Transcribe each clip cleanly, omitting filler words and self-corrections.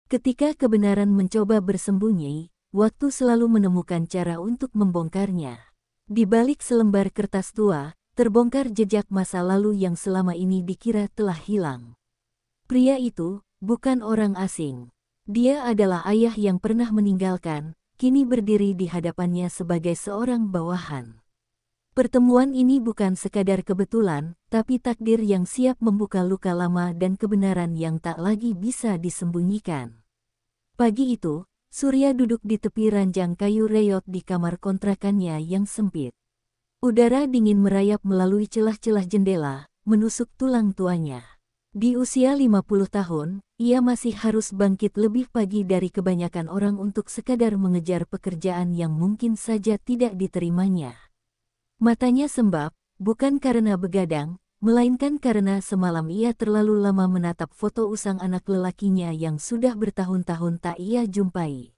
Ketika kebenaran mencoba bersembunyi, waktu selalu menemukan cara untuk membongkarnya. Di balik selembar kertas tua, terbongkar jejak masa lalu yang selama ini dikira telah hilang. Pria itu bukan orang asing. Dia adalah ayah yang pernah meninggalkan, kini berdiri di hadapannya sebagai seorang bawahan. Pertemuan ini bukan sekadar kebetulan, tapi takdir yang siap membuka luka lama dan kebenaran yang tak lagi bisa disembunyikan. Pagi itu, Surya duduk di tepi ranjang kayu reyot di kamar kontrakannya yang sempit. Udara dingin merayap melalui celah-celah jendela, menusuk tulang tuanya. Di usia 50 tahun, ia masih harus bangkit lebih pagi dari kebanyakan orang untuk sekadar mengejar pekerjaan yang mungkin saja tidak diterimanya. Matanya sembab, bukan karena begadang, melainkan karena semalam ia terlalu lama menatap foto usang anak lelakinya yang sudah bertahun-tahun tak ia jumpai.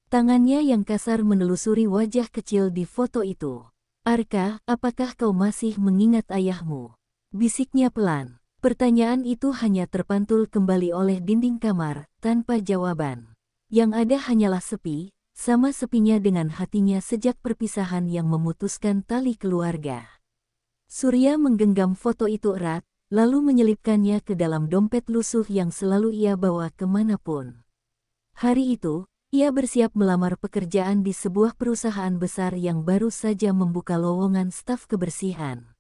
Tangannya yang kasar menelusuri wajah kecil di foto itu. "Arka, apakah kau masih mengingat ayahmu?" Bisiknya pelan. Pertanyaan itu hanya terpantul kembali oleh dinding kamar, tanpa jawaban. Yang ada hanyalah sepi, sama sepinya dengan hatinya sejak perpisahan yang memutuskan tali keluarga. Surya menggenggam foto itu erat, lalu menyelipkannya ke dalam dompet lusuh yang selalu ia bawa kemanapun. Hari itu, ia bersiap melamar pekerjaan di sebuah perusahaan besar yang baru saja membuka lowongan staf kebersihan.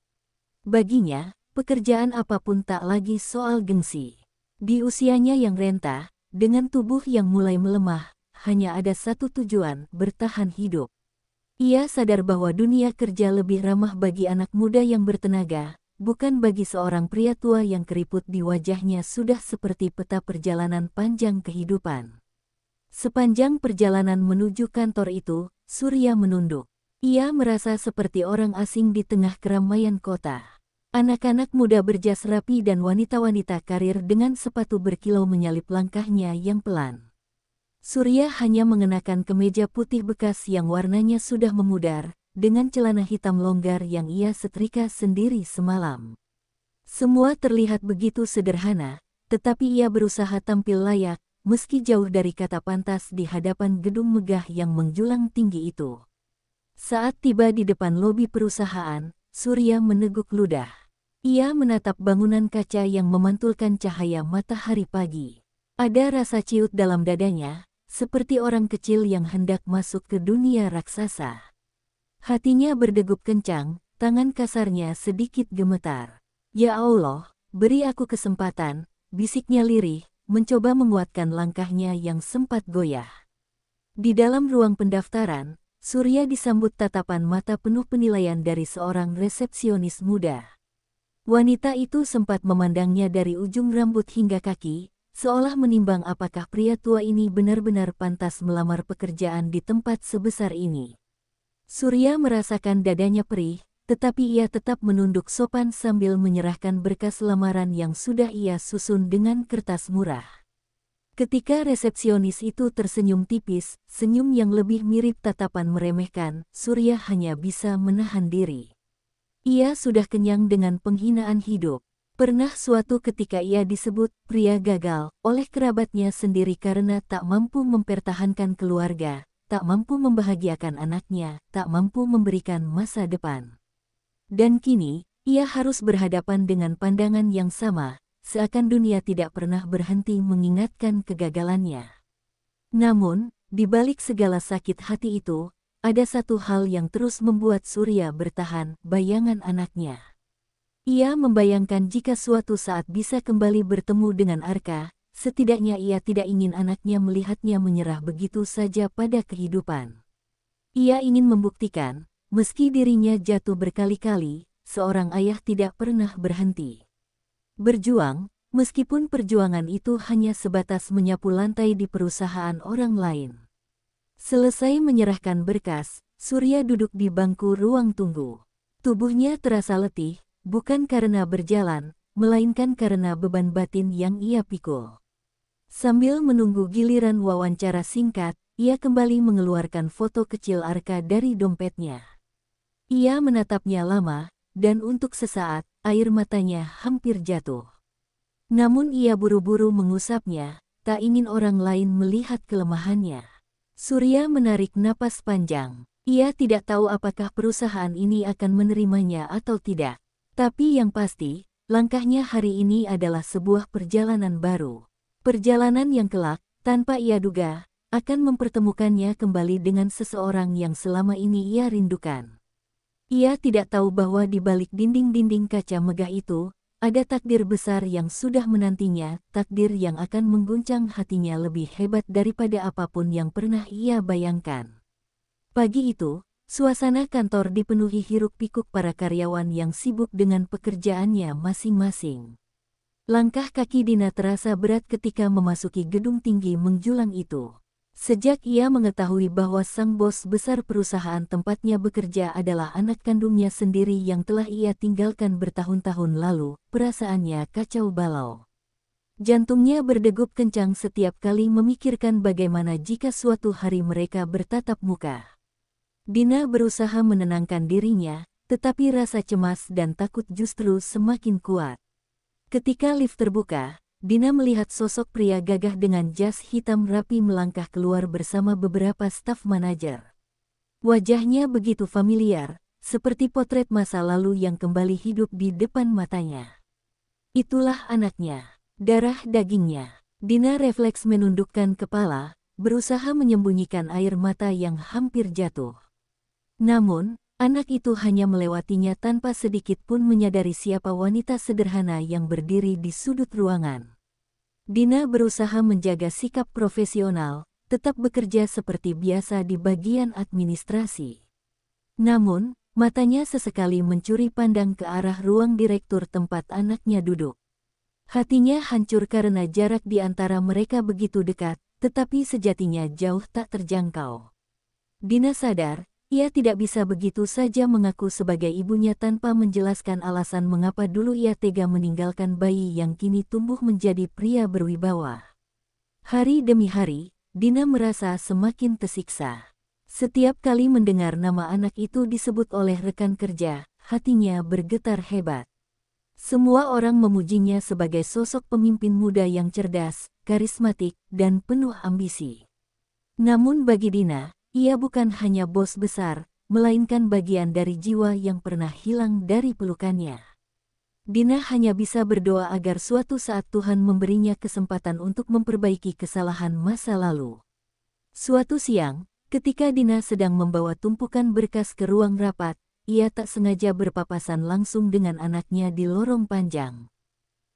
Baginya, pekerjaan apapun tak lagi soal gengsi. Di usianya yang renta, dengan tubuh yang mulai melemah, hanya ada satu tujuan, bertahan hidup. Ia sadar bahwa dunia kerja lebih ramah bagi anak muda yang bertenaga, bukan bagi seorang pria tua yang keriput di wajahnya sudah seperti peta perjalanan panjang kehidupan. Sepanjang perjalanan menuju kantor itu, Surya menunduk. Ia merasa seperti orang asing di tengah keramaian kota. Anak-anak muda berjas rapi dan wanita-wanita karir dengan sepatu berkilau menyalip langkahnya yang pelan. Surya hanya mengenakan kemeja putih bekas yang warnanya sudah memudar, dengan celana hitam longgar yang ia setrika sendiri semalam. Semua terlihat begitu sederhana, tetapi ia berusaha tampil layak, meski jauh dari kata pantas di hadapan gedung megah yang menjulang tinggi itu. Saat tiba di depan lobi perusahaan, Surya meneguk ludah. Ia menatap bangunan kaca yang memantulkan cahaya matahari pagi. Ada rasa ciut dalam dadanya, seperti orang kecil yang hendak masuk ke dunia raksasa. Hatinya berdegup kencang, tangan kasarnya sedikit gemetar. "Ya Allah, beri aku kesempatan," bisiknya lirih, mencoba menguatkan langkahnya yang sempat goyah. Di dalam ruang pendaftaran, Surya disambut tatapan mata penuh penilaian dari seorang resepsionis muda. Wanita itu sempat memandangnya dari ujung rambut hingga kaki, seolah menimbang apakah pria tua ini benar-benar pantas melamar pekerjaan di tempat sebesar ini. Surya merasakan dadanya perih, tetapi ia tetap menunduk sopan sambil menyerahkan berkas lamaran yang sudah ia susun dengan kertas murah. Ketika resepsionis itu tersenyum tipis, senyum yang lebih mirip tatapan meremehkan, Surya hanya bisa menahan diri. Ia sudah kenyang dengan penghinaan hidup. Pernah suatu ketika ia disebut pria gagal oleh kerabatnya sendiri karena tak mampu mempertahankan keluarga, tak mampu membahagiakan anaknya, tak mampu memberikan masa depan. Dan kini, ia harus berhadapan dengan pandangan yang sama, seakan dunia tidak pernah berhenti mengingatkan kegagalannya. Namun, di balik segala sakit hati itu, ada satu hal yang terus membuat Surya bertahan, bayangan anaknya. Ia membayangkan jika suatu saat bisa kembali bertemu dengan Arka, setidaknya ia tidak ingin anaknya melihatnya menyerah begitu saja pada kehidupan. Ia ingin membuktikan, meski dirinya jatuh berkali-kali, seorang ayah tidak pernah berhenti berjuang, meskipun perjuangan itu hanya sebatas menyapu lantai di perusahaan orang lain. Selesai menyerahkan berkas, Surya duduk di bangku ruang tunggu. Tubuhnya terasa letih, bukan karena berjalan, melainkan karena beban batin yang ia pikul. Sambil menunggu giliran wawancara singkat, ia kembali mengeluarkan foto kecil Arka dari dompetnya. Ia menatapnya lama, dan untuk sesaat, air matanya hampir jatuh. Namun ia buru-buru mengusapnya, tak ingin orang lain melihat kelemahannya. Surya menarik napas panjang. Ia tidak tahu apakah perusahaan ini akan menerimanya atau tidak. Tapi yang pasti, langkahnya hari ini adalah sebuah perjalanan baru. Perjalanan yang kelak, tanpa ia duga, akan mempertemukannya kembali dengan seseorang yang selama ini ia rindukan. Ia tidak tahu bahwa di balik dinding-dinding kaca megah itu, ada takdir besar yang sudah menantinya, takdir yang akan mengguncang hatinya lebih hebat daripada apapun yang pernah ia bayangkan. Pagi itu, suasana kantor dipenuhi hiruk-pikuk para karyawan yang sibuk dengan pekerjaannya masing-masing. Langkah kaki Dina terasa berat ketika memasuki gedung tinggi menjulang itu. Sejak ia mengetahui bahwa sang bos besar perusahaan tempatnya bekerja adalah anak kandungnya sendiri yang telah ia tinggalkan bertahun-tahun lalu, perasaannya kacau balau. Jantungnya berdegup kencang setiap kali memikirkan bagaimana jika suatu hari mereka bertatap muka. Dina berusaha menenangkan dirinya, tetapi rasa cemas dan takut justru semakin kuat. Ketika lift terbuka, Dina melihat sosok pria gagah dengan jas hitam rapi melangkah keluar bersama beberapa staf manajer. Wajahnya begitu familiar, seperti potret masa lalu yang kembali hidup di depan matanya. Itulah anaknya, darah dagingnya. Dina refleks menundukkan kepala, berusaha menyembunyikan air mata yang hampir jatuh. Namun, anak itu hanya melewatinya tanpa sedikit pun menyadari siapa wanita sederhana yang berdiri di sudut ruangan. Dina berusaha menjaga sikap profesional, tetap bekerja seperti biasa di bagian administrasi. Namun, matanya sesekali mencuri pandang ke arah ruang direktur tempat anaknya duduk. Hatinya hancur karena jarak di antara mereka begitu dekat, tetapi sejatinya jauh tak terjangkau. Dina sadar, ia tidak bisa begitu saja mengaku sebagai ibunya tanpa menjelaskan alasan mengapa dulu ia tega meninggalkan bayi yang kini tumbuh menjadi pria berwibawa. Hari demi hari, Dina merasa semakin tersiksa. Setiap kali mendengar nama anak itu disebut oleh rekan kerja, hatinya bergetar hebat. Semua orang memujinya sebagai sosok pemimpin muda yang cerdas, karismatik, dan penuh ambisi. Namun bagi Dina, ia bukan hanya bos besar, melainkan bagian dari jiwa yang pernah hilang dari pelukannya. Dina hanya bisa berdoa agar suatu saat Tuhan memberinya kesempatan untuk memperbaiki kesalahan masa lalu. Suatu siang, ketika Dina sedang membawa tumpukan berkas ke ruang rapat, ia tak sengaja berpapasan langsung dengan anaknya di lorong panjang.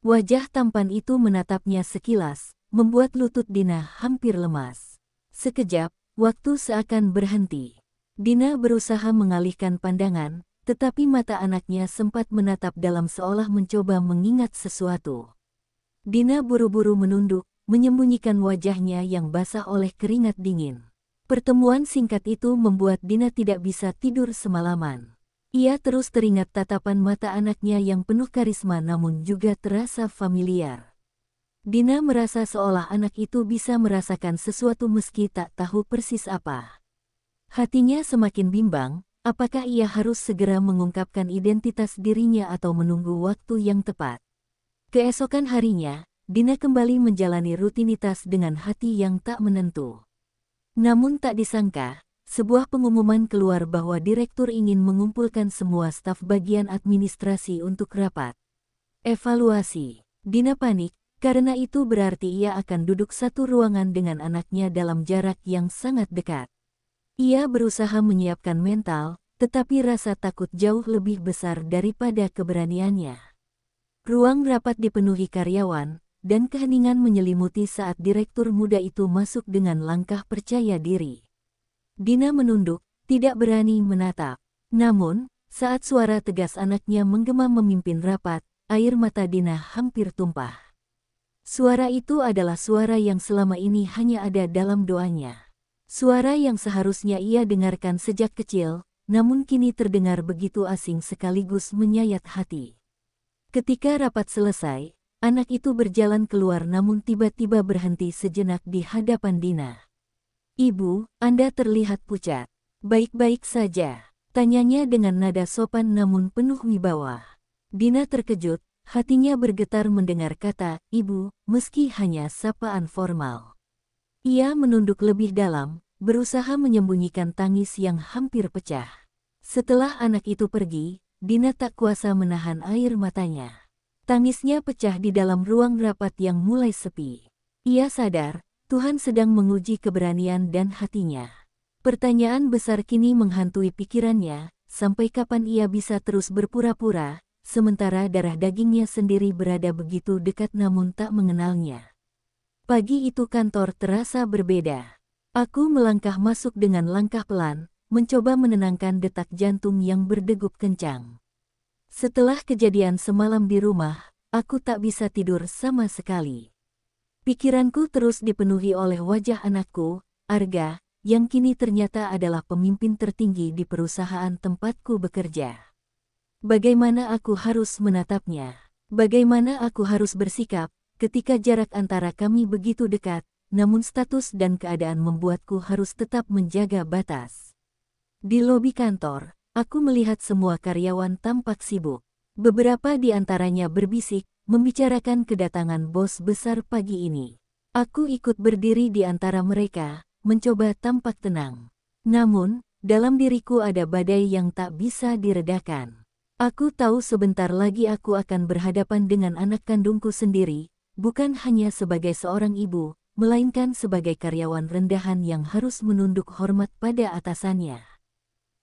Wajah tampan itu menatapnya sekilas, membuat lutut Dina hampir lemas. Sekejap, waktu seakan berhenti. Dina berusaha mengalihkan pandangan, tetapi mata anaknya sempat menatap dalam seolah mencoba mengingat sesuatu. Dina buru-buru menunduk, menyembunyikan wajahnya yang basah oleh keringat dingin. Pertemuan singkat itu membuat Dina tidak bisa tidur semalaman. Ia terus teringat tatapan mata anaknya yang penuh karisma namun juga terasa familiar. Dina merasa seolah anak itu bisa merasakan sesuatu meski tak tahu persis apa. Hatinya semakin bimbang, apakah ia harus segera mengungkapkan identitas dirinya atau menunggu waktu yang tepat. Keesokan harinya, Dina kembali menjalani rutinitas dengan hati yang tak menentu. Namun tak disangka, sebuah pengumuman keluar bahwa direktur ingin mengumpulkan semua staf bagian administrasi untuk rapat evaluasi. Dina panik, karena itu berarti ia akan duduk satu ruangan dengan anaknya dalam jarak yang sangat dekat. Ia berusaha menyiapkan mental, tetapi rasa takut jauh lebih besar daripada keberaniannya. Ruang rapat dipenuhi karyawan, dan keheningan menyelimuti saat direktur muda itu masuk dengan langkah percaya diri. Dina menunduk, tidak berani menatap. Namun, saat suara tegas anaknya menggema memimpin rapat, air mata Dina hampir tumpah. Suara itu adalah suara yang selama ini hanya ada dalam doanya. Suara yang seharusnya ia dengarkan sejak kecil, namun kini terdengar begitu asing sekaligus menyayat hati. Ketika rapat selesai, anak itu berjalan keluar namun tiba-tiba berhenti sejenak di hadapan Dina. "Ibu, Anda terlihat pucat. Baik-baik saja?" tanyanya dengan nada sopan namun penuh wibawa. Dina terkejut, Hatinya bergetar mendengar kata "ibu", meski hanya sapaan formal. Ia menunduk lebih dalam, berusaha menyembunyikan tangis yang hampir pecah. Setelah anak itu pergi, Dina tak kuasa menahan air matanya. Tangisnya pecah di dalam ruang rapat yang mulai sepi. Ia sadar, Tuhan sedang menguji keberanian dan hatinya. Pertanyaan besar kini menghantui pikirannya, sampai kapan ia bisa terus berpura-pura, sementara darah dagingnya sendiri berada begitu dekat namun tak mengenalnya. Pagi itu kantor terasa berbeda. Aku melangkah masuk dengan langkah pelan, mencoba menenangkan detak jantung yang berdegup kencang. Setelah kejadian semalam di rumah, aku tak bisa tidur sama sekali. Pikiranku terus dipenuhi oleh wajah anakku, Arga, yang kini ternyata adalah pemimpin tertinggi di perusahaan tempatku bekerja. Bagaimana aku harus menatapnya? Bagaimana aku harus bersikap ketika jarak antara kami begitu dekat, namun status dan keadaan membuatku harus tetap menjaga batas. Di lobi kantor, aku melihat semua karyawan tampak sibuk. Beberapa di antaranya berbisik, membicarakan kedatangan bos besar pagi ini. Aku ikut berdiri di antara mereka, mencoba tampak tenang. Namun, dalam diriku ada badai yang tak bisa diredakan. Aku tahu sebentar lagi aku akan berhadapan dengan anak kandungku sendiri, bukan hanya sebagai seorang ibu, melainkan sebagai karyawan rendahan yang harus menunduk hormat pada atasannya.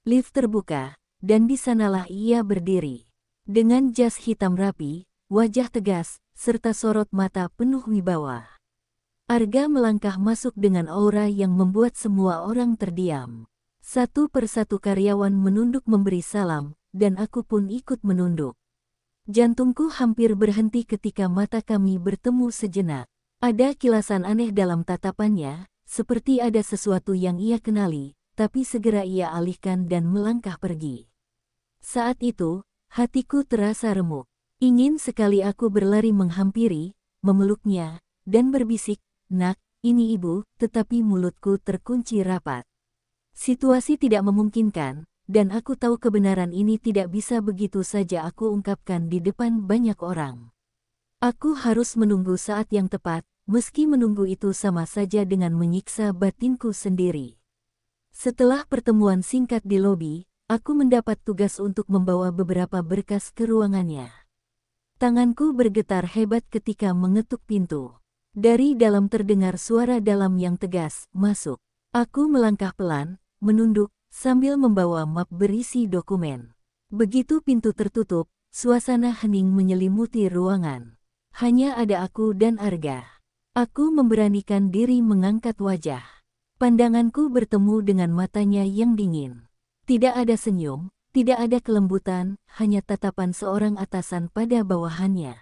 Lift terbuka, dan di sanalah ia berdiri. Dengan jas hitam rapi, wajah tegas, serta sorot mata penuh wibawa. Arga melangkah masuk dengan aura yang membuat semua orang terdiam. Satu persatu karyawan menunduk memberi salam, dan aku pun ikut menunduk. Jantungku hampir berhenti ketika mata kami bertemu sejenak. Ada kilasan aneh dalam tatapannya, seperti ada sesuatu yang ia kenali, tapi segera ia alihkan dan melangkah pergi. Saat itu, hatiku terasa remuk. Ingin sekali aku berlari menghampiri, memeluknya, dan berbisik, "Nak, ini ibu," tetapi mulutku terkunci rapat. Situasi tidak memungkinkan, dan aku tahu kebenaran ini tidak bisa begitu saja aku ungkapkan di depan banyak orang. Aku harus menunggu saat yang tepat, meski menunggu itu sama saja dengan menyiksa batinku sendiri. Setelah pertemuan singkat di lobi, aku mendapat tugas untuk membawa beberapa berkas ke ruangannya. Tanganku bergetar hebat ketika mengetuk pintu. Dari dalam terdengar suara dalam yang tegas, "Masuk." Aku melangkah pelan, menunduk, sambil membawa map berisi dokumen. Begitu pintu tertutup, suasana hening menyelimuti ruangan. Hanya ada aku dan Arga. Aku memberanikan diri mengangkat wajah. Pandanganku bertemu dengan matanya yang dingin. Tidak ada senyum, tidak ada kelembutan, hanya tatapan seorang atasan pada bawahannya.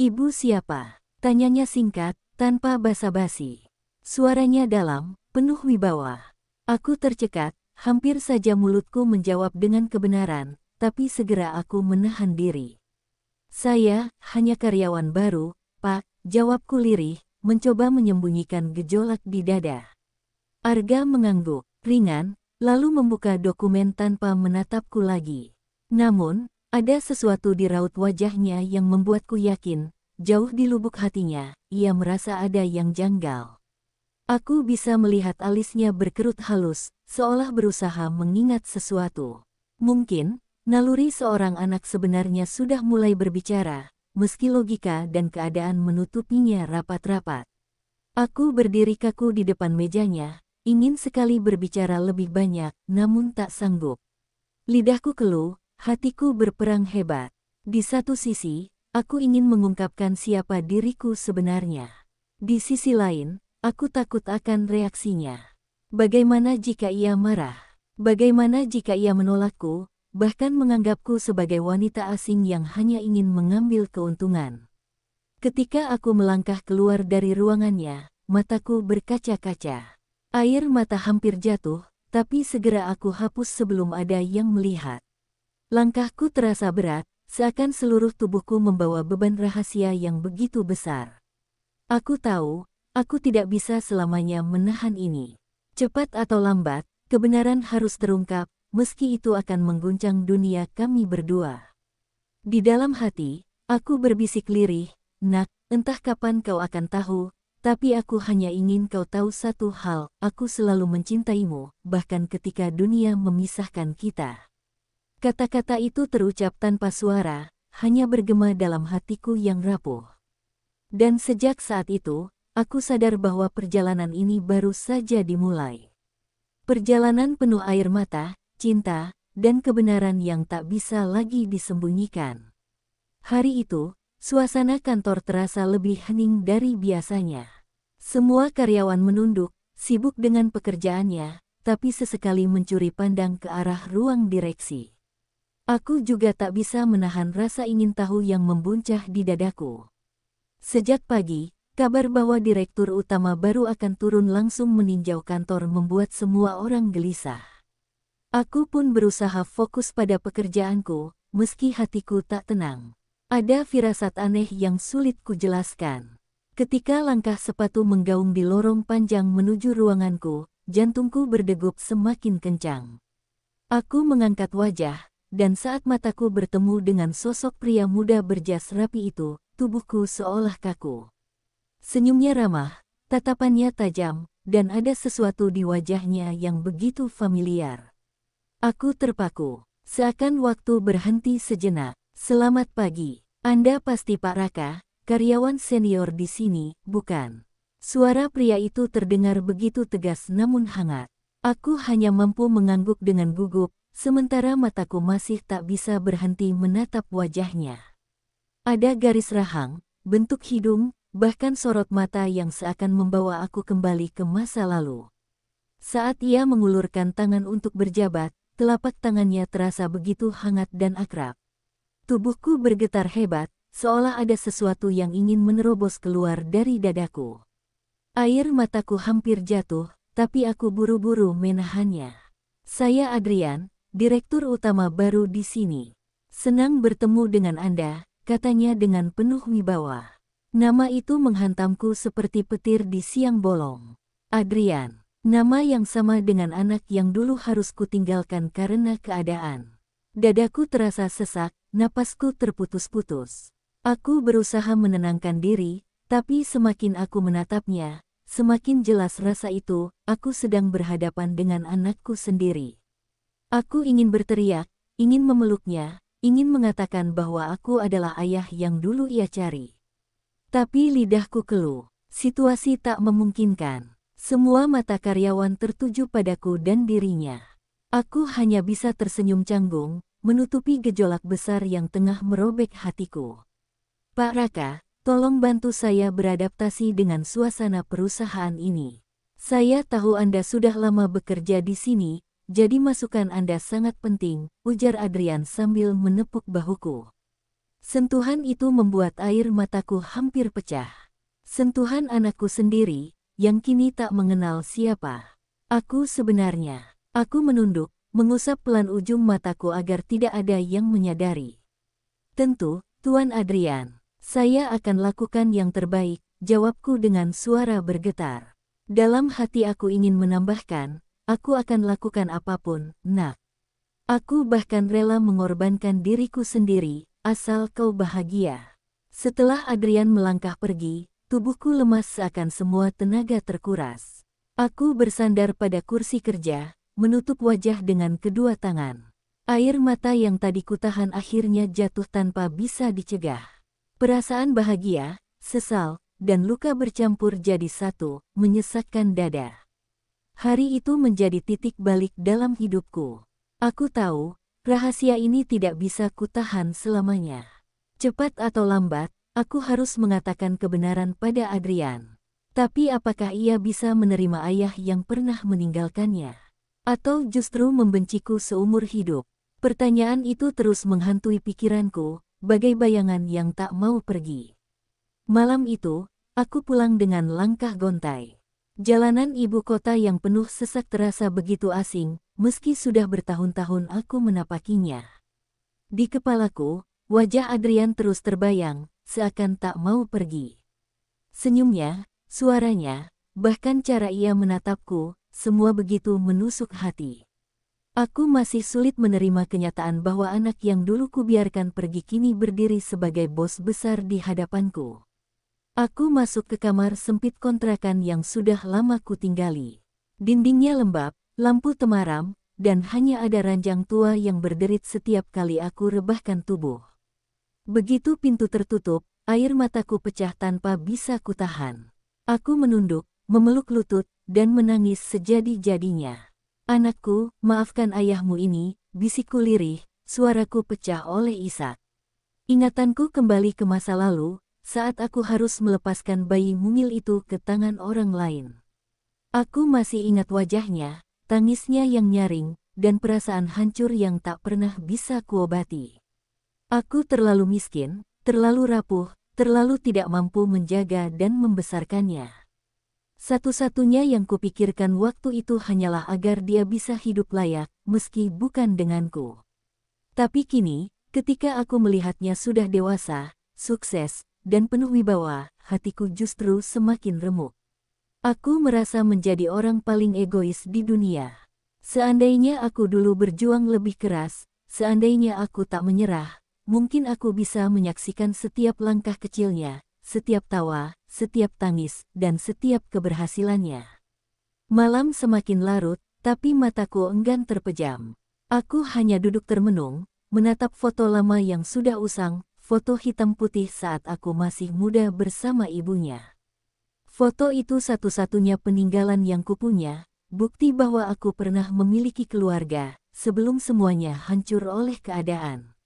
"Ibu siapa?" tanyanya singkat, tanpa basa-basi. Suaranya dalam, penuh wibawa. Aku tercekat, hampir saja mulutku menjawab dengan kebenaran, tapi segera aku menahan diri. "Saya hanya karyawan baru, Pak," jawabku lirih, mencoba menyembunyikan gejolak di dada. Arga mengangguk ringan, lalu membuka dokumen tanpa menatapku lagi. Namun, ada sesuatu di raut wajahnya yang membuatku yakin, jauh di lubuk hatinya, ia merasa ada yang janggal. Aku bisa melihat alisnya berkerut halus, seolah berusaha mengingat sesuatu. Mungkin, naluri seorang anak sebenarnya sudah mulai berbicara, meski logika dan keadaan menutupinya rapat-rapat. Aku berdiri kaku di depan mejanya, ingin sekali berbicara lebih banyak, namun tak sanggup. Lidahku keluh, hatiku berperang hebat. Di satu sisi, aku ingin mengungkapkan siapa diriku sebenarnya. Di sisi lain, aku takut akan reaksinya. Bagaimana jika ia marah? Bagaimana jika ia menolakku, bahkan menganggapku sebagai wanita asing yang hanya ingin mengambil keuntungan? Ketika aku melangkah keluar dari ruangannya, mataku berkaca-kaca. Air mata hampir jatuh, tapi segera aku hapus sebelum ada yang melihat. Langkahku terasa berat, seakan seluruh tubuhku membawa beban rahasia yang begitu besar. Aku tahu, aku tidak bisa selamanya menahan ini. Cepat atau lambat, kebenaran harus terungkap, meski itu akan mengguncang dunia kami berdua. Di dalam hati, Aku berbisik lirih, "Nak, entah kapan kau akan tahu, tapi aku hanya ingin kau tahu satu hal, aku selalu mencintaimu, bahkan ketika dunia memisahkan kita." Kata-kata itu terucap tanpa suara, hanya bergema dalam hatiku yang rapuh. Dan sejak saat itu, aku sadar bahwa perjalanan ini baru saja dimulai. Perjalanan penuh air mata, cinta, dan kebenaran yang tak bisa lagi disembunyikan. Hari itu, suasana kantor terasa lebih hening dari biasanya. Semua karyawan menunduk, sibuk dengan pekerjaannya, tapi sesekali mencuri pandang ke arah ruang direksi. Aku juga tak bisa menahan rasa ingin tahu yang membuncah di dadaku. Sejak pagi, kabar bahwa direktur utama baru akan turun langsung meninjau kantor membuat semua orang gelisah. Aku pun berusaha fokus pada pekerjaanku, meski hatiku tak tenang. Ada firasat aneh yang sulit kujelaskan. Ketika langkah sepatu menggaung di lorong panjang menuju ruanganku, jantungku berdegup semakin kencang. Aku mengangkat wajah, dan saat mataku bertemu dengan sosok pria muda berjas rapi itu, tubuhku seolah kaku. Senyumnya ramah, tatapannya tajam, dan ada sesuatu di wajahnya yang begitu familiar. Aku terpaku, seakan waktu berhenti sejenak. "Selamat pagi. Anda pasti Pak Raka, karyawan senior di sini, bukan?" Suara pria itu terdengar begitu tegas namun hangat. Aku hanya mampu mengangguk dengan gugup, sementara mataku masih tak bisa berhenti menatap wajahnya. Ada garis rahang, bentuk hidung, bahkan sorot mata yang seakan membawa aku kembali ke masa lalu. Saat ia mengulurkan tangan untuk berjabat, telapak tangannya terasa begitu hangat dan akrab. Tubuhku bergetar hebat, seolah ada sesuatu yang ingin menerobos keluar dari dadaku. Air mataku hampir jatuh, tapi aku buru-buru menahannya. "Saya Adrian, direktur utama baru di sini. Senang bertemu dengan Anda," katanya dengan penuh wibawa. Nama itu menghantamku seperti petir di siang bolong. Adrian, nama yang sama dengan anak yang dulu harus kutinggalkan karena keadaan. Dadaku terasa sesak, napasku terputus-putus. Aku berusaha menenangkan diri, tapi semakin aku menatapnya, semakin jelas rasa itu, aku sedang berhadapan dengan anakku sendiri. Aku ingin berteriak, ingin memeluknya, ingin mengatakan bahwa aku adalah ayah yang dulu ia cari. Tapi lidahku keluh, situasi tak memungkinkan. Semua mata karyawan tertuju padaku dan dirinya. Aku hanya bisa tersenyum canggung, menutupi gejolak besar yang tengah merobek hatiku. "Pak Raka, tolong bantu saya beradaptasi dengan suasana perusahaan ini. Saya tahu Anda sudah lama bekerja di sini, jadi masukan Anda sangat penting," ujar Adrian sambil menepuk bahuku. Sentuhan itu membuat air mataku hampir pecah. Sentuhan anakku sendiri, yang kini tak mengenal siapa. Aku menunduk, mengusap pelan ujung mataku agar tidak ada yang menyadari. "Tentu, Tuan Adrian. Saya akan lakukan yang terbaik," jawabku dengan suara bergetar. Dalam hati aku ingin menambahkan, "Aku akan lakukan apapun, Nak. Aku bahkan rela mengorbankan diriku sendiri, asal kau bahagia." Setelah Adrian melangkah pergi, tubuhku lemas seakan semua tenaga terkuras. Aku bersandar pada kursi kerja, menutup wajah dengan kedua tangan. Air mata yang tadi kutahan akhirnya jatuh tanpa bisa dicegah. Perasaan bahagia, sesal, dan luka bercampur jadi satu, menyesakkan dada. Hari itu menjadi titik balik dalam hidupku. Aku tahu, rahasia ini tidak bisa kutahan selamanya. Cepat atau lambat, aku harus mengatakan kebenaran pada Adrian. Tapi apakah ia bisa menerima ayah yang pernah meninggalkannya? Atau justru membenciku seumur hidup? Pertanyaan itu terus menghantui pikiranku, bagai bayangan yang tak mau pergi. Malam itu, aku pulang dengan langkah gontai. Jalanan ibu kota yang penuh sesak terasa begitu asing, meski sudah bertahun-tahun aku menapakinya. Di kepalaku, wajah Adrian terus terbayang, seakan tak mau pergi. Senyumnya, suaranya, bahkan cara ia menatapku, semua begitu menusuk hati. Aku masih sulit menerima kenyataan bahwa anak yang dulu kubiarkan pergi kini berdiri sebagai bos besar di hadapanku. Aku masuk ke kamar sempit kontrakan yang sudah lama kutinggali. Dindingnya lembab, lampu temaram, dan hanya ada ranjang tua yang berderit setiap kali aku rebahkan tubuh. Begitu pintu tertutup, air mataku pecah tanpa bisa kutahan. Aku menunduk, memeluk lutut, dan menangis sejadi-jadinya. "Anakku, maafkan ayahmu ini," bisikku lirih, suaraku pecah oleh isak. Ingatanku kembali ke masa lalu, saat aku harus melepaskan bayi mungil itu ke tangan orang lain. Aku masih ingat wajahnya, tangisnya yang nyaring, dan perasaan hancur yang tak pernah bisa kuobati. Aku terlalu miskin, terlalu rapuh, terlalu tidak mampu menjaga dan membesarkannya. Satu-satunya yang kupikirkan waktu itu hanyalah agar dia bisa hidup layak, meski bukan denganku. Tapi kini, ketika aku melihatnya sudah dewasa, sukses, dan penuh wibawa, hatiku justru semakin remuk. Aku merasa menjadi orang paling egois di dunia. Seandainya aku dulu berjuang lebih keras, seandainya aku tak menyerah, mungkin aku bisa menyaksikan setiap langkah kecilnya, setiap tawa, setiap tangis, dan setiap keberhasilannya. Malam semakin larut, tapi mataku enggan terpejam. Aku hanya duduk termenung, menatap foto lama yang sudah usang, foto hitam putih saat aku masih muda bersama ibunya. Foto itu satu-satunya peninggalan yang kupunya, bukti bahwa aku pernah memiliki keluarga, sebelum semuanya hancur oleh keadaan.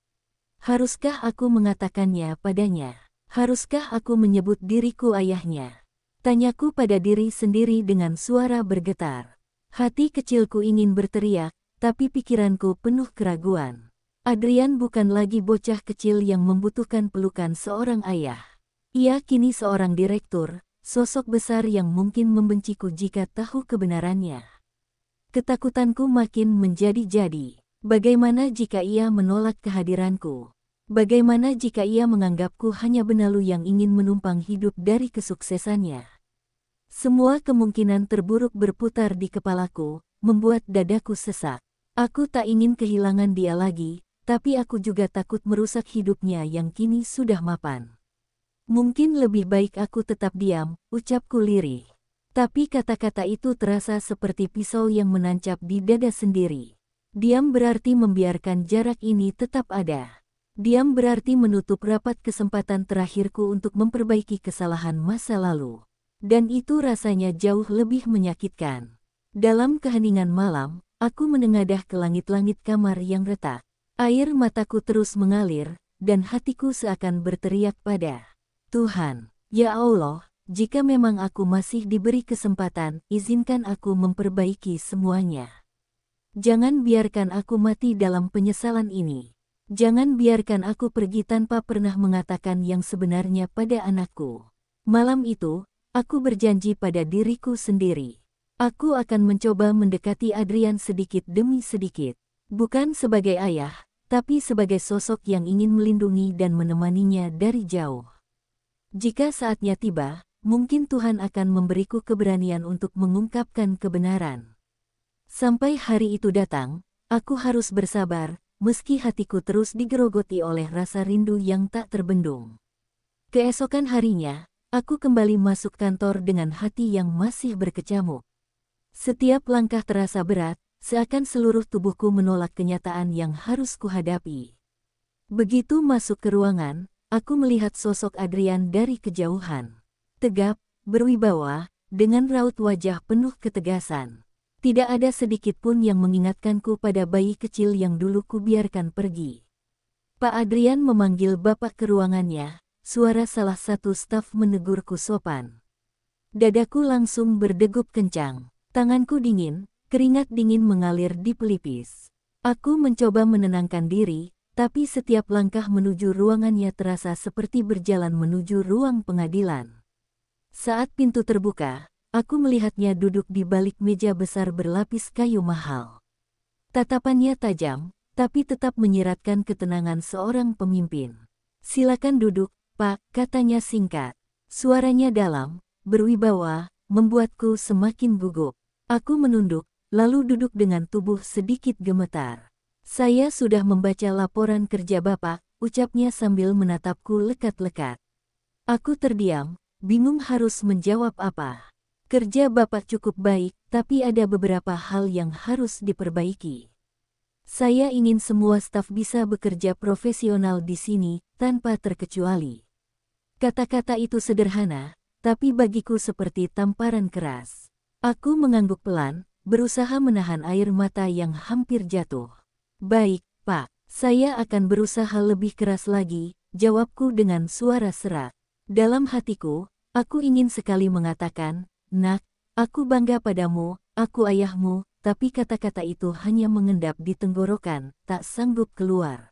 Haruskah aku mengatakannya padanya? Haruskah aku menyebut diriku ayahnya? Tanyaku pada diri sendiri dengan suara bergetar. Hati kecilku ingin berteriak, tapi pikiranku penuh keraguan. Adrian bukan lagi bocah kecil yang membutuhkan pelukan seorang ayah. Ia kini seorang direktur, sosok besar yang mungkin membenciku jika tahu kebenarannya. Ketakutanku makin menjadi-jadi. Bagaimana jika ia menolak kehadiranku? Bagaimana jika ia menganggapku hanya benalu yang ingin menumpang hidup dari kesuksesannya? Semua kemungkinan terburuk berputar di kepalaku, membuat dadaku sesak. Aku tak ingin kehilangan dia lagi, tapi aku juga takut merusak hidupnya yang kini sudah mapan. "Mungkin lebih baik aku tetap diam," ucapku lirih. Tapi kata-kata itu terasa seperti pisau yang menancap di dada sendiri. Diam berarti membiarkan jarak ini tetap ada. Diam berarti menutup rapat kesempatan terakhirku untuk memperbaiki kesalahan masa lalu. Dan itu rasanya jauh lebih menyakitkan. Dalam keheningan malam, aku menengadah ke langit-langit kamar yang retak. Air mataku terus mengalir, dan hatiku seakan berteriak pada Tuhan, "Ya Allah, jika memang aku masih diberi kesempatan, izinkan aku memperbaiki semuanya. Jangan biarkan aku mati dalam penyesalan ini. Jangan biarkan aku pergi tanpa pernah mengatakan yang sebenarnya pada anakku." Malam itu, aku berjanji pada diriku sendiri. Aku akan mencoba mendekati Adrian sedikit demi sedikit. Bukan sebagai ayah, tapi sebagai sosok yang ingin melindungi dan menemaninya dari jauh. Jika saatnya tiba, mungkin Tuhan akan memberiku keberanian untuk mengungkapkan kebenaran. Sampai hari itu datang, aku harus bersabar, meski hatiku terus digerogoti oleh rasa rindu yang tak terbendung. Keesokan harinya, aku kembali masuk kantor dengan hati yang masih berkecamuk. Setiap langkah terasa berat, seakan seluruh tubuhku menolak kenyataan yang harus kuhadapi. Begitu masuk ke ruangan, aku melihat sosok Adrian dari kejauhan. Tegap, berwibawa, dengan raut wajah penuh ketegasan. Tidak ada sedikit pun yang mengingatkanku pada bayi kecil yang dulu kubiarkan pergi. "Pak Adrian," memanggil bapak ke ruangannya, suara salah satu staf menegurku sopan. Dadaku langsung berdegup kencang. Tanganku dingin, keringat dingin mengalir di pelipis. Aku mencoba menenangkan diri, tapi setiap langkah menuju ruangannya terasa seperti berjalan menuju ruang pengadilan. Saat pintu terbuka, aku melihatnya duduk di balik meja besar berlapis kayu mahal. Tatapannya tajam, tapi tetap menyiratkan ketenangan seorang pemimpin. "Silakan duduk, Pak," katanya singkat. Suaranya dalam, berwibawa, membuatku semakin gugup. Aku menunduk, lalu duduk dengan tubuh sedikit gemetar. Saya sudah membaca laporan kerja Bapak, ucapnya sambil menatapku lekat-lekat. Aku terdiam, bingung harus menjawab apa. Kerja Bapak cukup baik, tapi ada beberapa hal yang harus diperbaiki. Saya ingin semua staf bisa bekerja profesional di sini, tanpa terkecuali. Kata-kata itu sederhana, tapi bagiku seperti tamparan keras. Aku mengangguk pelan, berusaha menahan air mata yang hampir jatuh. Baik, Pak, saya akan berusaha lebih keras lagi, jawabku dengan suara serak. Dalam hatiku, aku ingin sekali mengatakan, Nak, aku bangga padamu, aku ayahmu, tapi kata-kata itu hanya mengendap di tenggorokan, tak sanggup keluar.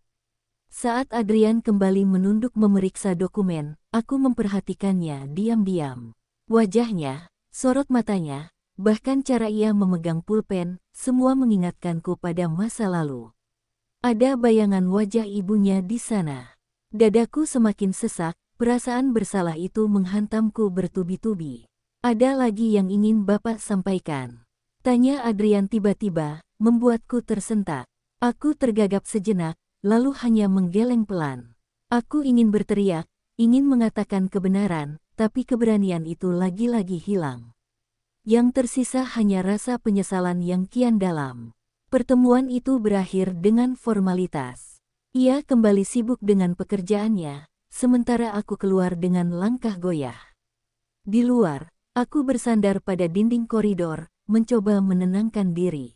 Saat Adrian kembali menunduk memeriksa dokumen, aku memperhatikannya diam-diam. Wajahnya, sorot matanya, bahkan cara ia memegang pulpen, semua mengingatkanku pada masa lalu. Ada bayangan wajah ibunya di sana. Dadaku semakin sesak, perasaan bersalah itu menghantamku bertubi-tubi. Ada lagi yang ingin Bapak sampaikan? Tanya Adrian tiba-tiba, membuatku tersentak. Aku tergagap sejenak, lalu hanya menggeleng pelan. Aku ingin berteriak, ingin mengatakan kebenaran, tapi keberanian itu lagi-lagi hilang. Yang tersisa hanya rasa penyesalan yang kian dalam. Pertemuan itu berakhir dengan formalitas. Ia kembali sibuk dengan pekerjaannya, sementara aku keluar dengan langkah goyah. Di luar, aku bersandar pada dinding koridor, mencoba menenangkan diri.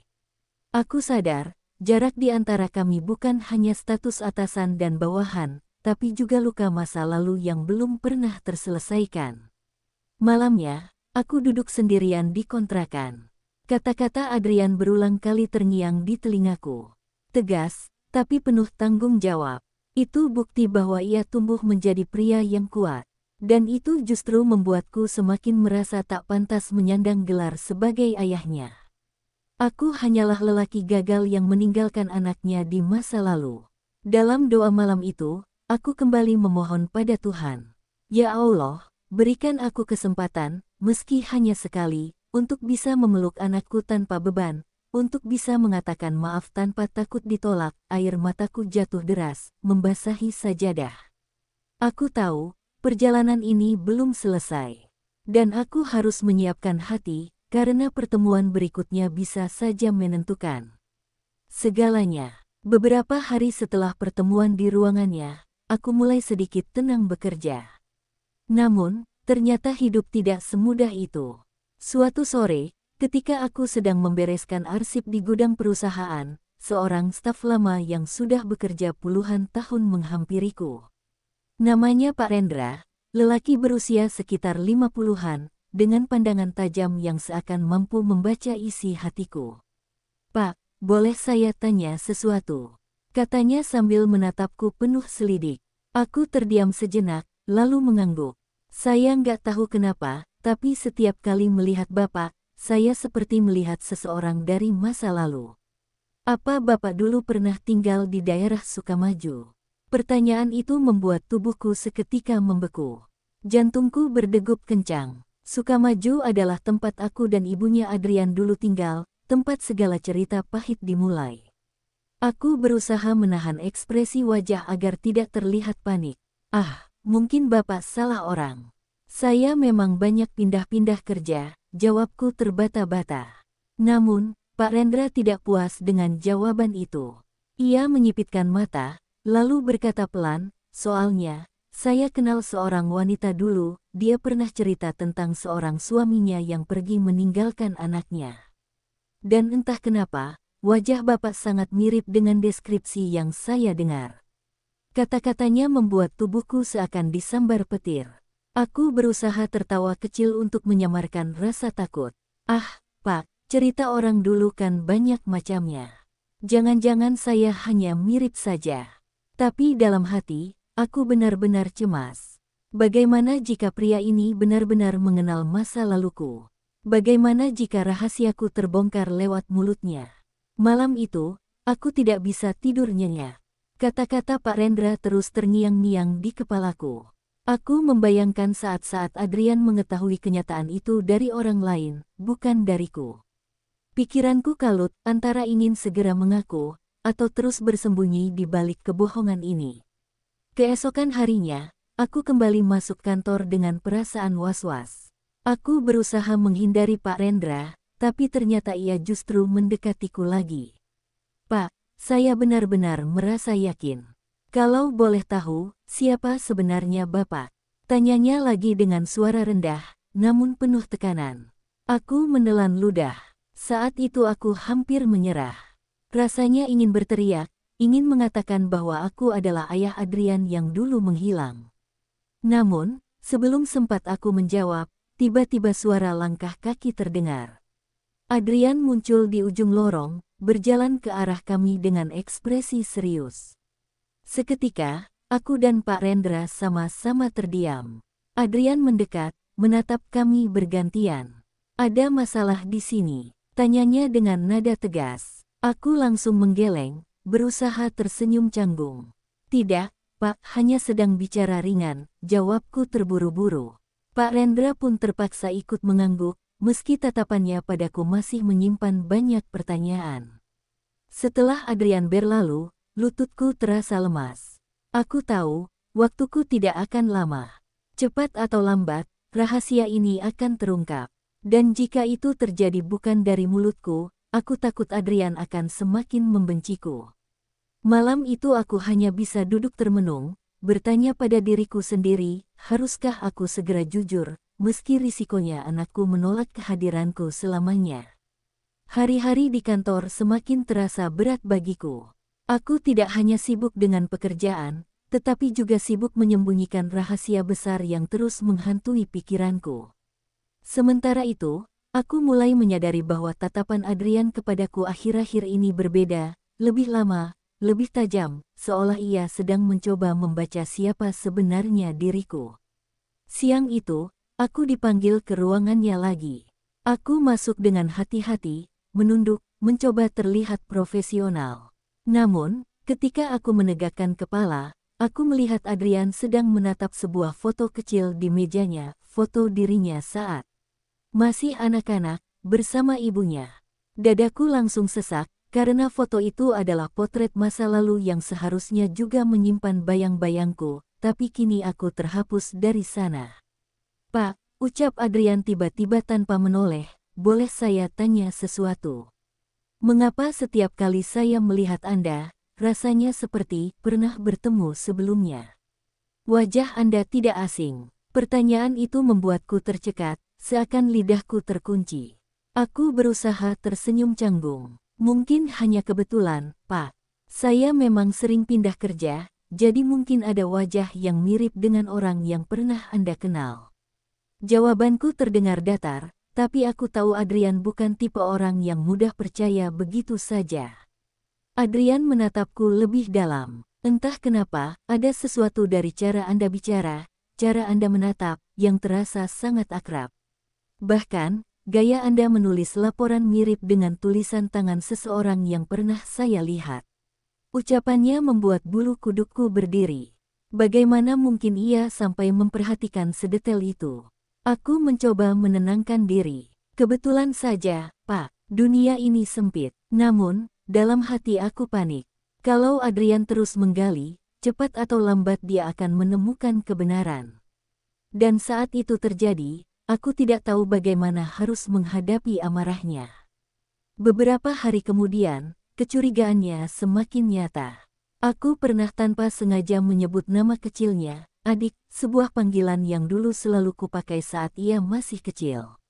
Aku sadar, jarak di antara kami bukan hanya status atasan dan bawahan, tapi juga luka masa lalu yang belum pernah terselesaikan. Malamnya, aku duduk sendirian di kontrakan. Kata-kata Adrian berulang kali terngiang di telingaku. Tegas, tapi penuh tanggung jawab. Itu bukti bahwa ia tumbuh menjadi pria yang kuat. Dan itu justru membuatku semakin merasa tak pantas menyandang gelar sebagai ayahnya. Aku hanyalah lelaki gagal yang meninggalkan anaknya di masa lalu. Dalam doa malam itu, aku kembali memohon pada Tuhan. Ya Allah, berikan aku kesempatan, meski hanya sekali, untuk bisa memeluk anakku tanpa beban, untuk bisa mengatakan maaf tanpa takut ditolak. Air mataku jatuh deras, membasahi sajadah. Aku tahu, perjalanan ini belum selesai. Dan aku harus menyiapkan hati, karena pertemuan berikutnya bisa saja menentukan segalanya. Beberapa hari setelah pertemuan di ruangannya, aku mulai sedikit tenang bekerja. Namun, ternyata hidup tidak semudah itu. Suatu sore, ketika aku sedang membereskan arsip di gudang perusahaan, seorang staf lama yang sudah bekerja puluhan tahun menghampiriku. Namanya Pak Rendra, lelaki berusia sekitar 50-an, dengan pandangan tajam yang seakan mampu membaca isi hatiku. Pak, boleh saya tanya sesuatu? Katanya sambil menatapku penuh selidik. Aku terdiam sejenak, lalu mengangguk. Saya nggak tahu kenapa, tapi setiap kali melihat Bapak, saya seperti melihat seseorang dari masa lalu. Apa Bapak dulu pernah tinggal di daerah Sukamaju? Pertanyaan itu membuat tubuhku seketika membeku. Jantungku berdegup kencang. Sukamaju adalah tempat aku dan ibunya Adrian dulu tinggal, tempat segala cerita pahit dimulai. Aku berusaha menahan ekspresi wajah agar tidak terlihat panik. Ah, mungkin Bapak salah orang. Saya memang banyak pindah-pindah kerja, jawabku terbata-bata. Namun, Pak Rendra tidak puas dengan jawaban itu. Ia menyipitkan mata, lalu berkata pelan, soalnya, saya kenal seorang wanita dulu, dia pernah cerita tentang seorang suaminya yang pergi meninggalkan anaknya. Dan entah kenapa, wajah Bapak sangat mirip dengan deskripsi yang saya dengar. Kata-katanya membuat tubuhku seakan disambar petir. Aku berusaha tertawa kecil untuk menyamarkan rasa takut. Ah, Pak, cerita orang dulu kan banyak macamnya. Jangan-jangan saya hanya mirip saja. Tapi dalam hati, aku benar-benar cemas. Bagaimana jika pria ini benar-benar mengenal masa laluku? Bagaimana jika rahasiaku terbongkar lewat mulutnya? Malam itu, aku tidak bisa tidur nyenyak. Kata-kata Pak Rendra terus terngiang-ngiang di kepalaku. Aku membayangkan saat-saat Adrian mengetahui kenyataan itu dari orang lain, bukan dariku. Pikiranku kalut antara ingin segera mengaku atau terus bersembunyi di balik kebohongan ini. Keesokan harinya, aku kembali masuk kantor dengan perasaan was-was. Aku berusaha menghindari Pak Rendra, tapi ternyata ia justru mendekatiku lagi. Pak, saya benar-benar merasa yakin. Kalau boleh tahu, siapa sebenarnya Bapak? Tanyanya lagi dengan suara rendah, namun penuh tekanan. Aku menelan ludah. Saat itu aku hampir menyerah. Rasanya ingin berteriak, ingin mengatakan bahwa aku adalah ayah Adrian yang dulu menghilang. Namun, sebelum sempat aku menjawab, tiba-tiba suara langkah kaki terdengar. Adrian muncul di ujung lorong, berjalan ke arah kami dengan ekspresi serius. Seketika, aku dan Pak Rendra sama-sama terdiam. Adrian mendekat, menatap kami bergantian. Ada masalah di sini, tanyanya dengan nada tegas. Aku langsung menggeleng, berusaha tersenyum canggung. Tidak, Pak, hanya sedang bicara ringan, jawabku terburu-buru. Pak Rendra pun terpaksa ikut mengangguk, meski tatapannya padaku masih menyimpan banyak pertanyaan. Setelah Adrian berlalu, lututku terasa lemas. Aku tahu, waktuku tidak akan lama. Cepat atau lambat, rahasia ini akan terungkap. Dan jika itu terjadi bukan dari mulutku, aku takut Adrian akan semakin membenciku. Malam itu aku hanya bisa duduk termenung, bertanya pada diriku sendiri, haruskah aku segera jujur, meski risikonya anakku menolak kehadiranku selamanya. Hari-hari di kantor semakin terasa berat bagiku. Aku tidak hanya sibuk dengan pekerjaan, tetapi juga sibuk menyembunyikan rahasia besar yang terus menghantui pikiranku. Sementara itu, aku mulai menyadari bahwa tatapan Adrian kepadaku akhir-akhir ini berbeda, lebih lama, lebih tajam, seolah ia sedang mencoba membaca siapa sebenarnya diriku. Siang itu, aku dipanggil ke ruangannya lagi. Aku masuk dengan hati-hati, menunduk, mencoba terlihat profesional. Namun, ketika aku menegakkan kepala, aku melihat Adrian sedang menatap sebuah foto kecil di mejanya, foto dirinya saat masih anak-anak, bersama ibunya. Dadaku langsung sesak, karena foto itu adalah potret masa lalu yang seharusnya juga menyimpan bayang-bayangku, tapi kini aku terhapus dari sana. Pak, ucap Adrian tiba-tiba tanpa menoleh, boleh saya tanya sesuatu? Mengapa setiap kali saya melihat Anda, rasanya seperti pernah bertemu sebelumnya? Wajah Anda tidak asing. Pertanyaan itu membuatku tercekat, seakan lidahku terkunci. Aku berusaha tersenyum canggung. Mungkin hanya kebetulan, Pak. Saya memang sering pindah kerja, jadi mungkin ada wajah yang mirip dengan orang yang pernah Anda kenal. Jawabanku terdengar datar, tapi aku tahu Adrian bukan tipe orang yang mudah percaya begitu saja. Adrian menatapku lebih dalam. Entah kenapa, ada sesuatu dari cara Anda bicara, cara Anda menatap, yang terasa sangat akrab. Bahkan, gaya Anda menulis laporan mirip dengan tulisan tangan seseorang yang pernah saya lihat. Ucapannya membuat bulu kudukku berdiri. Bagaimana mungkin ia sampai memperhatikan sedetail itu? Aku mencoba menenangkan diri. Kebetulan saja, Pak, dunia ini sempit. Namun, dalam hati aku panik. Kalau Adrian terus menggali, cepat atau lambat dia akan menemukan kebenaran. Dan saat itu terjadi, aku tidak tahu bagaimana harus menghadapi amarahnya. Beberapa hari kemudian, kecurigaannya semakin nyata. Aku pernah tanpa sengaja menyebut nama kecilnya, adik, sebuah panggilan yang dulu selalu kupakai saat ia masih kecil.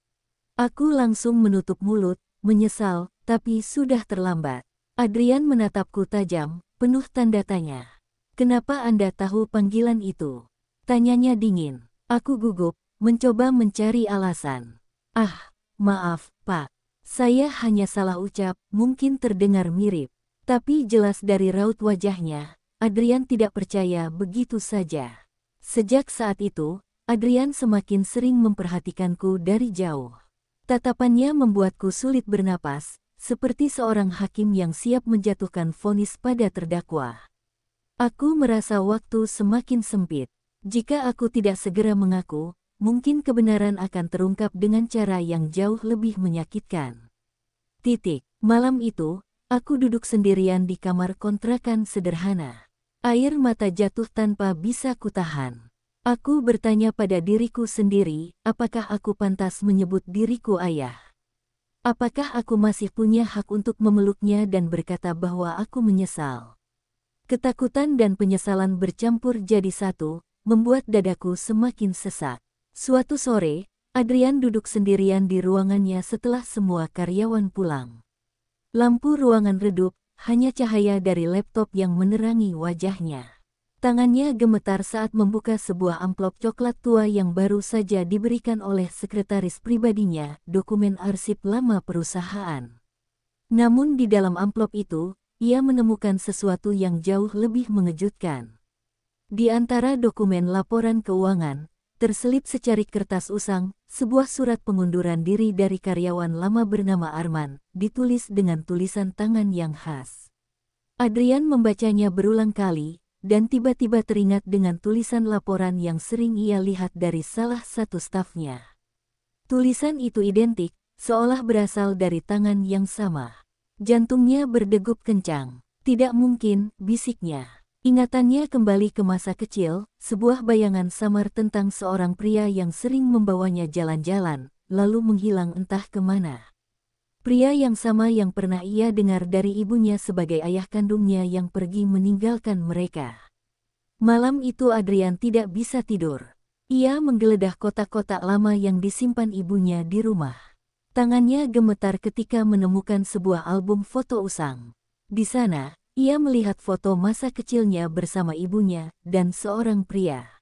Aku langsung menutup mulut, menyesal, tapi sudah terlambat. Adrian menatapku tajam, penuh tanda tanya. Kenapa Anda tahu panggilan itu? Tanyanya dingin. Aku gugup, mencoba mencari alasan. Ah, maaf, Pak. Saya hanya salah ucap, mungkin terdengar mirip. Tapi jelas dari raut wajahnya, Adrian tidak percaya begitu saja. Sejak saat itu, Adrian semakin sering memperhatikanku dari jauh. Tatapannya membuatku sulit bernapas, seperti seorang hakim yang siap menjatuhkan vonis pada terdakwa. Aku merasa waktu semakin sempit. Jika aku tidak segera mengaku, mungkin kebenaran akan terungkap dengan cara yang jauh lebih menyakitkan. Malam itu, aku duduk sendirian di kamar kontrakan sederhana. Air mata jatuh tanpa bisa kutahan. Aku bertanya pada diriku sendiri, apakah aku pantas menyebut diriku ayah? Apakah aku masih punya hak untuk memeluknya dan berkata bahwa aku menyesal? Ketakutan dan penyesalan bercampur jadi satu, membuat dadaku semakin sesak. Suatu sore, Adrian duduk sendirian di ruangannya setelah semua karyawan pulang. Lampu ruangan redup, hanya cahaya dari laptop yang menerangi wajahnya. Tangannya gemetar saat membuka sebuah amplop coklat tua yang baru saja diberikan oleh sekretaris pribadinya, dokumen arsip lama perusahaan. Namun di dalam amplop itu, ia menemukan sesuatu yang jauh lebih mengejutkan. Di antara dokumen laporan keuangan, terselip secarik kertas usang, sebuah surat pengunduran diri dari karyawan lama bernama Arman, ditulis dengan tulisan tangan yang khas. Adrian membacanya berulang kali, dan tiba-tiba teringat dengan tulisan laporan yang sering ia lihat dari salah satu stafnya. Tulisan itu identik, seolah berasal dari tangan yang sama. Jantungnya berdegup kencang. Tidak mungkin, bisiknya. Ingatannya kembali ke masa kecil, sebuah bayangan samar tentang seorang pria yang sering membawanya jalan-jalan, lalu menghilang entah kemana. Pria yang sama yang pernah ia dengar dari ibunya sebagai ayah kandungnya yang pergi meninggalkan mereka. Malam itu Adrian tidak bisa tidur. Ia menggeledah kotak-kotak lama yang disimpan ibunya di rumah. Tangannya gemetar ketika menemukan sebuah album foto usang. Di sana, ia melihat foto masa kecilnya bersama ibunya dan seorang pria.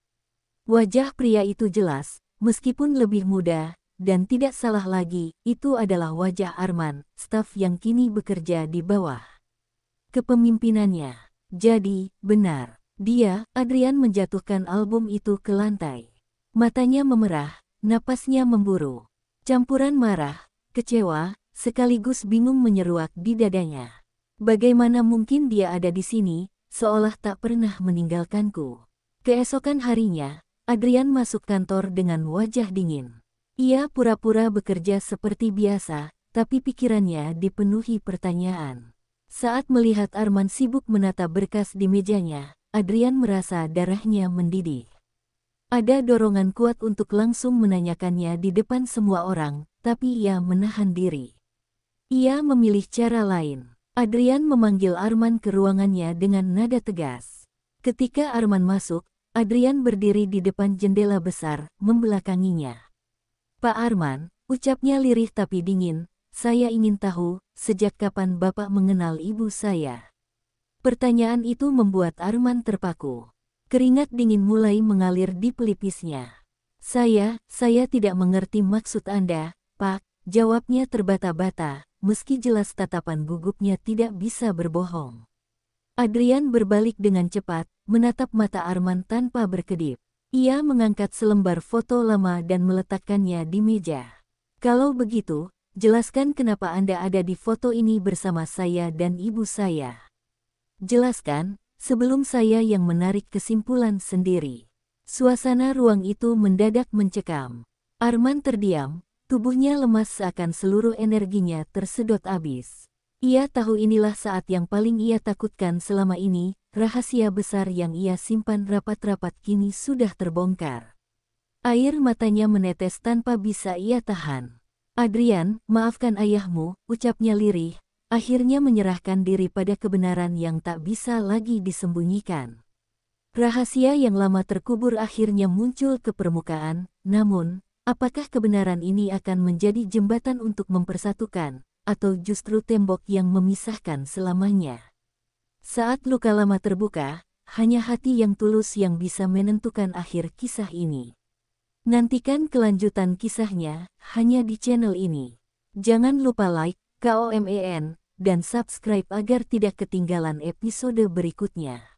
Wajah pria itu jelas, meskipun lebih muda, dan tidak salah lagi, itu adalah wajah Arman, staf yang kini bekerja di bawah kepemimpinannya. Jadi, benar, Adrian menjatuhkan album itu ke lantai. Matanya memerah, napasnya memburu. Campuran marah, kecewa, sekaligus bingung menyeruak di dadanya. Bagaimana mungkin dia ada di sini, seolah tak pernah meninggalkanku. Keesokan harinya, Adrian masuk kantor dengan wajah dingin. Ia pura-pura bekerja seperti biasa, tapi pikirannya dipenuhi pertanyaan. Saat melihat Arman sibuk menata berkas di mejanya, Adrian merasa darahnya mendidih. Ada dorongan kuat untuk langsung menanyakannya di depan semua orang, tapi ia menahan diri. Ia memilih cara lain. Adrian memanggil Arman ke ruangannya dengan nada tegas. Ketika Arman masuk, Adrian berdiri di depan jendela besar, membelakanginya. "Pak Arman," ucapnya lirih tapi dingin, "saya ingin tahu, sejak kapan Bapak mengenal ibu saya?" Pertanyaan itu membuat Arman terpaku. Keringat dingin mulai mengalir di pelipisnya. Saya tidak mengerti maksud Anda, Pak," jawabnya terbata-bata, meski jelas tatapan gugupnya tidak bisa berbohong. Adrian berbalik dengan cepat, menatap mata Arman tanpa berkedip. Ia mengangkat selembar foto lama dan meletakkannya di meja. "Kalau begitu, jelaskan kenapa Anda ada di foto ini bersama saya dan ibu saya. Jelaskan, sebelum saya yang menarik kesimpulan sendiri." Suasana ruang itu mendadak mencekam. Arman terdiam, tubuhnya lemas seakan seluruh energinya tersedot habis. Ia tahu inilah saat yang paling ia takutkan selama ini, rahasia besar yang ia simpan rapat-rapat kini sudah terbongkar. Air matanya menetes tanpa bisa ia tahan. "Adrian, maafkan ayahmu," ucapnya lirih, akhirnya menyerahkan diri pada kebenaran yang tak bisa lagi disembunyikan. Rahasia yang lama terkubur akhirnya muncul ke permukaan, namun, apakah kebenaran ini akan menjadi jembatan untuk mempersatukan, atau justru tembok yang memisahkan selamanya? Saat luka lama terbuka, hanya hati yang tulus yang bisa menentukan akhir kisah ini. Nantikan kelanjutan kisahnya, hanya di channel ini. Jangan lupa like, KOMEN, dan subscribe agar tidak ketinggalan episode berikutnya.